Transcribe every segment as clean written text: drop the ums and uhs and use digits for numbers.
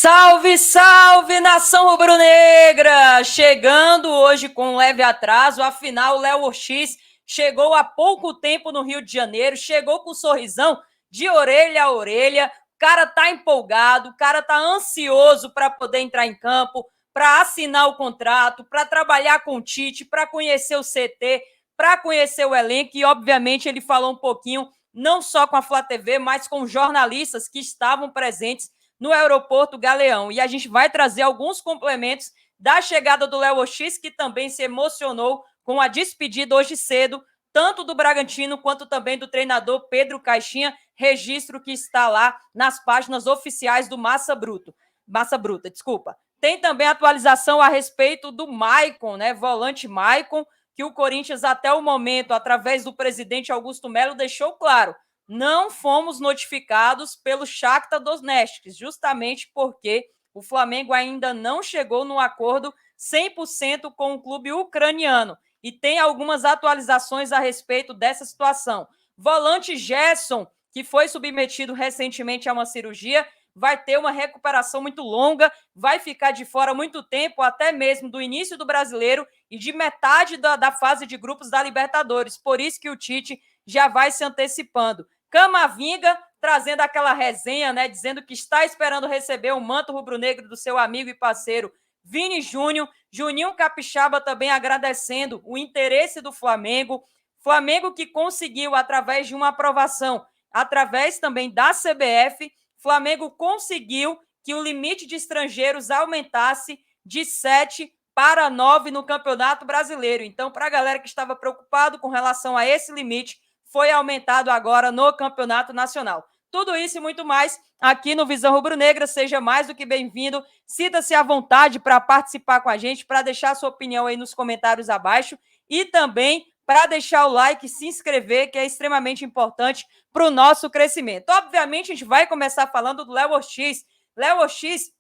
Salve, salve, nação rubro-negra! Chegando hoje com um leve atraso, afinal, o Léo Ortiz chegou há pouco tempo no Rio de Janeiro, chegou com um sorrisão de orelha a orelha, o cara tá empolgado, o cara tá ansioso para poder entrar em campo, para assinar o contrato, para trabalhar com o Tite, para conhecer o CT, para conhecer o elenco e, obviamente, ele falou um pouquinho, não só com a Flá TV, mas com jornalistas que estavam presentes no aeroporto Galeão. E a gente vai trazer alguns complementos da chegada do Léo Ortiz, que também se emocionou com a despedida hoje cedo, tanto do Bragantino quanto também do treinador Pedro Caixinha, registro que está lá nas páginas oficiais do Massa Bruta, desculpa. Tem também atualização a respeito do Maicon, né, volante Maicon, que o Corinthians até o momento, através do presidente Augusto Melo, deixou claro, não fomos notificados pelo Shakhtar Donetsk, justamente porque o Flamengo ainda não chegou no acordo 100% com o clube ucraniano. E tem algumas atualizações a respeito dessa situação. Volante Gerson, que foi submetido recentemente a uma cirurgia, vai ter uma recuperação muito longa, vai ficar de fora muito tempo, até mesmo do início do Brasileiro e de metade da fase de grupos da Libertadores. Por isso que o Tite já vai se antecipando. Camavinga trazendo aquela resenha, né, dizendo que está esperando receber o manto rubro-negro do seu amigo e parceiro Vini Júnior. Juninho Capixaba também agradecendo o interesse do Flamengo. Flamengo que conseguiu, através de uma aprovação, através também da CBF, Flamengo conseguiu que o limite de estrangeiros aumentasse de 7 para 9 no Campeonato Brasileiro. Então, para a galera que estava preocupado com relação a esse limite, foi aumentado agora no Campeonato Nacional. Tudo isso e muito mais aqui no Visão Rubro-Negra. Seja mais do que bem-vindo. Sinta-se à vontade para participar com a gente, para deixar sua opinião aí nos comentários abaixo e também para deixar o like e se inscrever, que é extremamente importante para o nosso crescimento. Obviamente, a gente vai começar falando do Léo Ortiz. Léo Ortiz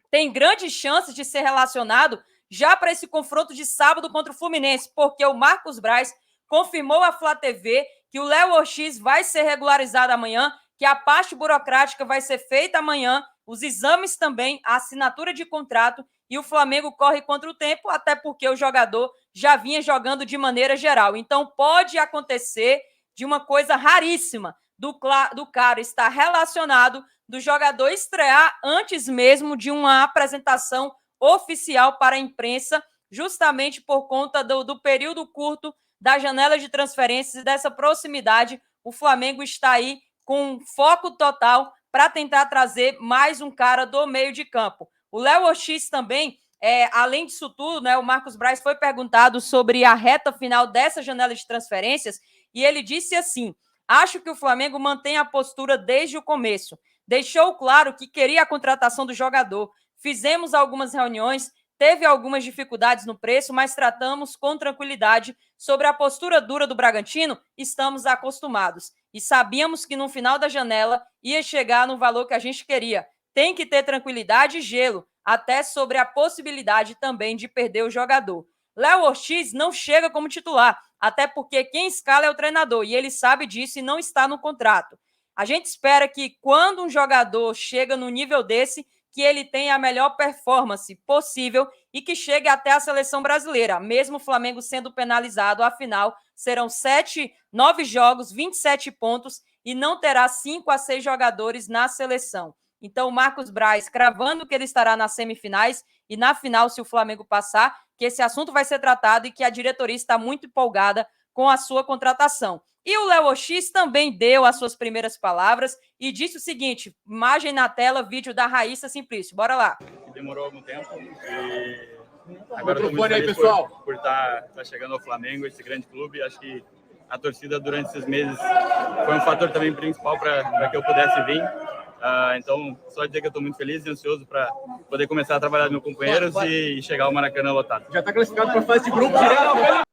tem grandes chances de ser relacionado já para esse confronto de sábado contra o Fluminense, porque o Marcos Braz confirmou à Flá TV que o Léo Ortiz vai ser regularizado amanhã, que a parte burocrática vai ser feita amanhã, os exames também, a assinatura de contrato, e o Flamengo corre contra o tempo, até porque o jogador já vinha jogando de maneira geral. Então, pode acontecer de uma coisa raríssima, do cara estar relacionado, do jogador estrear antes mesmo de uma apresentação oficial para a imprensa, justamente por conta do período curto da janela de transferências e dessa proximidade. O Flamengo está aí com foco total para tentar trazer mais um cara do meio de campo. O Léo Ortiz também, além disso tudo, né, o Marcos Braz foi perguntado sobre a reta final dessa janela de transferências e ele disse assim: acho que o Flamengo mantém a postura desde o começo. Deixou claro que queria a contratação do jogador. Fizemos algumas reuniões, teve algumas dificuldades no preço, mas tratamos com tranquilidade. Sobre a postura dura do Bragantino, estamos acostumados. E sabíamos que no final da janela ia chegar no valor que a gente queria. Tem que ter tranquilidade e gelo, até sobre a possibilidade também de perder o jogador. Léo Ortiz não chega como titular, até porque quem escala é o treinador, e ele sabe disso e não está no contrato. A gente espera que quando um jogador chega no nível desse, que ele tenha a melhor performance possível e que chegue até a seleção brasileira, mesmo o Flamengo sendo penalizado, afinal, serão 9 jogos, 27 pontos e não terá 5 a 6 jogadores na seleção. Então, o Marcos Braz cravando que ele estará nas semifinais e na final, se o Flamengo passar, que esse assunto vai ser tratado e que a diretoria está muito empolgada com a sua contratação. E o Léo Ortiz também deu as suas primeiras palavras e disse o seguinte: imagem na tela, vídeo da Raíssa Simplício. Bora lá. Demorou algum tempo e agora estou muito feliz por estar chegando ao Flamengo, esse grande clube. Acho que a torcida durante esses meses foi um fator também principal para que eu pudesse vir. Então, só dizer que eu estou muito feliz e ansioso para poder começar a trabalhar com meus companheiros e chegar ao Maracanã lotado. Já está classificado para a fase de grupo direto.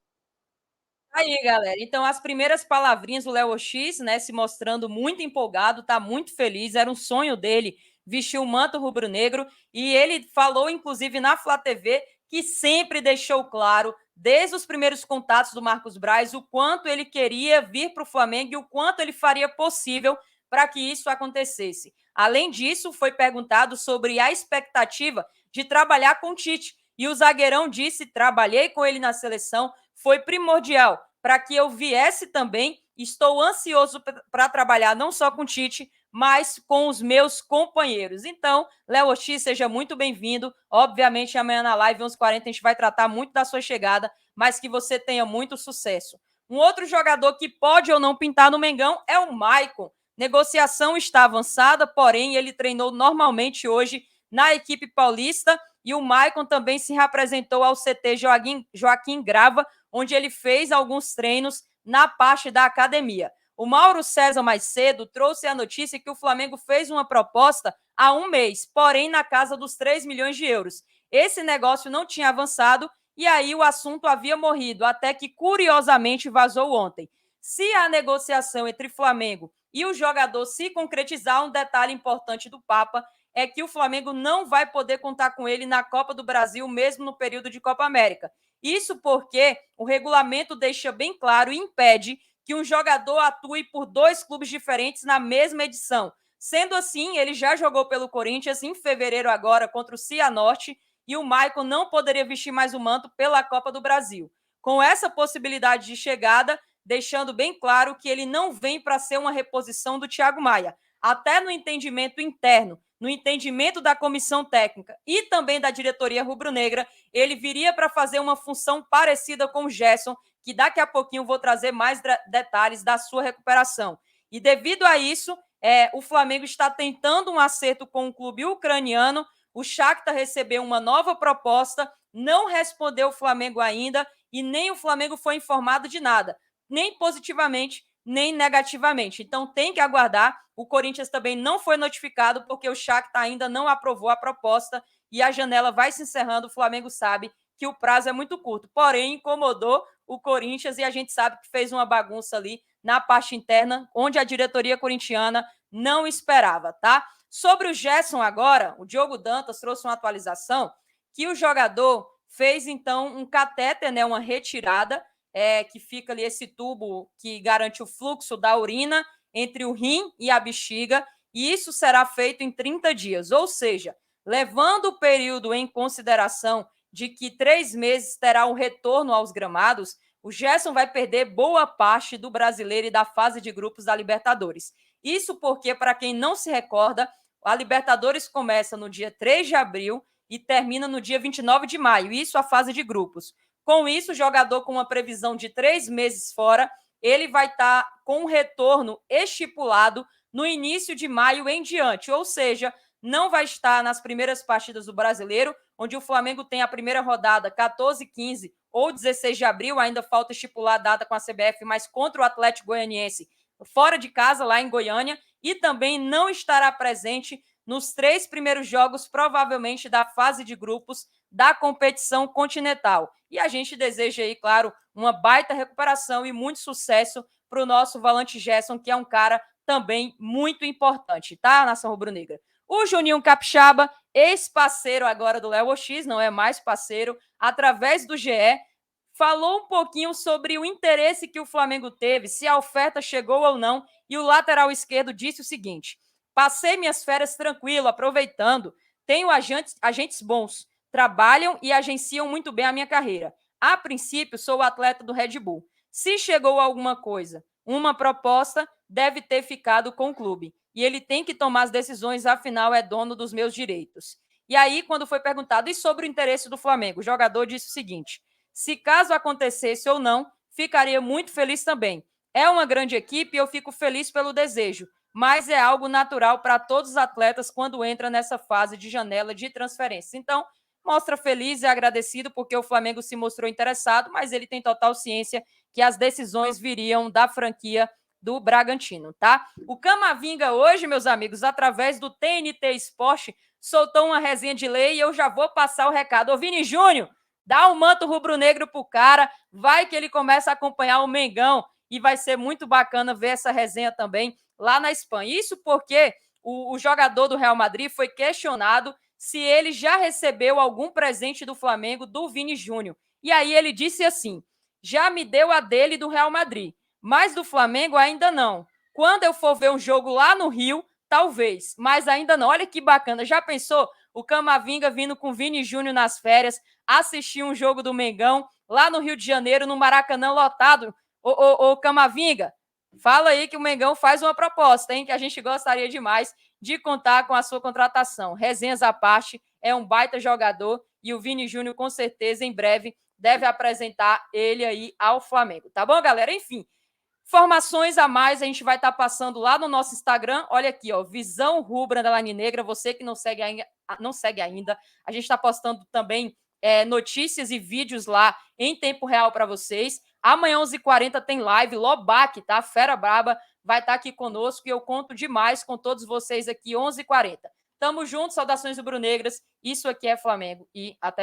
Aí, galera, então as primeiras palavrinhas do Léo Ortiz, né, se mostrando muito empolgado, tá muito feliz, era um sonho dele vestir o manto rubro-negro, e ele falou, inclusive, na Flá TV, que sempre deixou claro, desde os primeiros contatos do Marcos Braz, o quanto ele queria vir para o Flamengo e o quanto ele faria possível para que isso acontecesse. Além disso, foi perguntado sobre a expectativa de trabalhar com o Tite. E o zagueirão disse: trabalhei com ele na seleção, foi primordial para que eu viesse também. Estou ansioso para trabalhar não só com o Tite, mas com os meus companheiros. Então, Léo Ortiz, seja muito bem-vindo. Obviamente, amanhã na live, 11h40, a gente vai tratar muito da sua chegada, mas que você tenha muito sucesso. Um outro jogador que pode ou não pintar no Mengão é o Maicon. Negociação está avançada, porém, ele treinou normalmente hoje na equipe paulista e o Maicon também se reapresentou ao CT Joaquim Grava, onde ele fez alguns treinos na parte da academia. O Mauro César, mais cedo, trouxe a notícia que o Flamengo fez uma proposta há um mês, porém na casa dos 3 milhões de euros. Esse negócio não tinha avançado e aí o assunto havia morrido, até que curiosamente vazou ontem. Se a negociação entre Flamengo e o jogador se concretizar, um detalhe importante do Papa é que o Flamengo não vai poder contar com ele na Copa do Brasil, mesmo no período de Copa América. Isso porque o regulamento deixa bem claro e impede que um jogador atue por 2 clubes diferentes na mesma edição. Sendo assim, ele já jogou pelo Corinthians em fevereiro agora contra o Cianorte e o Maicon não poderia vestir mais o manto pela Copa do Brasil. Com essa possibilidade de chegada, deixando bem claro que ele não vem para ser uma reposição do Thiago Maia. Até no entendimento interno, no entendimento da comissão técnica e também da diretoria rubro-negra, ele viria para fazer uma função parecida com o Gerson, que daqui a pouquinho vou trazer mais detalhes da sua recuperação. E devido a isso, o Flamengo está tentando um acerto com o clube ucraniano. O Shakhtar recebeu uma nova proposta, não respondeu o Flamengo ainda e nem o Flamengo foi informado de nada, nem positivamente, nem negativamente. Então tem que aguardar. O Corinthians também não foi notificado porque o Shakhtar ainda não aprovou a proposta e a janela vai se encerrando. O Flamengo sabe que o prazo é muito curto, porém incomodou o Corinthians e a gente sabe que fez uma bagunça ali na parte interna, onde a diretoria corintiana não esperava, tá? Sobre o Gerson agora, o Diogo Dantas trouxe uma atualização que o jogador fez, então, um catéter, né, uma retirada, que fica ali esse tubo que garante o fluxo da urina entre o rim e a bexiga, e isso será feito em 30 dias, ou seja, levando o período em consideração de que 3 meses terá o retorno aos gramados, o Gerson vai perder boa parte do Brasileiro e da fase de grupos da Libertadores. Isso porque, para quem não se recorda, a Libertadores começa no dia 3 de abril e termina no dia 29 de maio, isso a fase de grupos. Com isso, o jogador com uma previsão de 3 meses fora, ele vai estar com um retorno estipulado no início de maio em diante, ou seja, não vai estar nas primeiras partidas do Brasileiro, onde o Flamengo tem a primeira rodada 14, 15 ou 16 de abril, ainda falta estipular a data com a CBF, mas contra o Atlético Goianiense, fora de casa, lá em Goiânia, e também não estará presente nos 3 primeiros jogos, provavelmente, da fase de grupos da competição continental. E a gente deseja aí, claro, uma baita recuperação e muito sucesso para o nosso volante Gerson, que é um cara também muito importante, tá, nação rubro-negra? O Juninho Capixaba, ex-parceiro agora do Léo Ortiz, não é mais parceiro, através do GE, falou um pouquinho sobre o interesse que o Flamengo teve, se a oferta chegou ou não, e o lateral esquerdo disse o seguinte: passei minhas férias tranquilo, aproveitando, tenho agentes bons, trabalham e agenciam muito bem a minha carreira. A princípio, sou o atleta do Red Bull. Se chegou alguma coisa, uma proposta, deve ter ficado com o clube. E ele tem que tomar as decisões, afinal é dono dos meus direitos. E aí, quando foi perguntado, e sobre o interesse do Flamengo? O jogador disse o seguinte: se caso acontecesse ou não, ficaria muito feliz também. É uma grande equipe e eu fico feliz pelo desejo, mas é algo natural para todos os atletas quando entra nessa fase de janela de transferência. Então, mostra feliz e agradecido porque o Flamengo se mostrou interessado, mas ele tem total ciência que as decisões viriam da franquia do Bragantino, tá? O Camavinga hoje, meus amigos, através do TNT Esporte, soltou uma resenha de lei e eu já vou passar o recado. Ô, Vini Júnior, dá um manto rubro-negro pro cara, vai que ele começa a acompanhar o Mengão e vai ser muito bacana ver essa resenha também lá na Espanha. Isso porque o jogador do Real Madrid foi questionado se ele já recebeu algum presente do Flamengo do Vini Júnior. E aí ele disse assim: já me deu a dele do Real Madrid, mas do Flamengo ainda não. Quando eu for ver um jogo lá no Rio, talvez, mas ainda não. Olha que bacana. Já pensou o Camavinga vindo com o Vini Júnior nas férias, assistir um jogo do Mengão lá no Rio de Janeiro, no Maracanã lotado? Ô Camavinga, fala aí que o Mengão faz uma proposta, hein? Que a gente gostaria demais de contar com a sua contratação. Resenhas à parte, é um baita jogador e o Vini Júnior, com certeza, em breve, deve apresentar ele aí ao Flamengo. Tá bom, galera? Enfim, informações a mais a gente vai estar passando lá no nosso Instagram. Olha aqui, ó, Visão Rubra _ Negra. Você que não segue ainda, a gente está postando também notícias e vídeos lá em tempo real para vocês. Amanhã, 11h40, tem live. Lobac, tá? Fera Braba vai estar aqui conosco e eu conto demais com todos vocês aqui, 11h40. Tamo junto, saudações rubro-negras. Isso aqui é Flamengo e até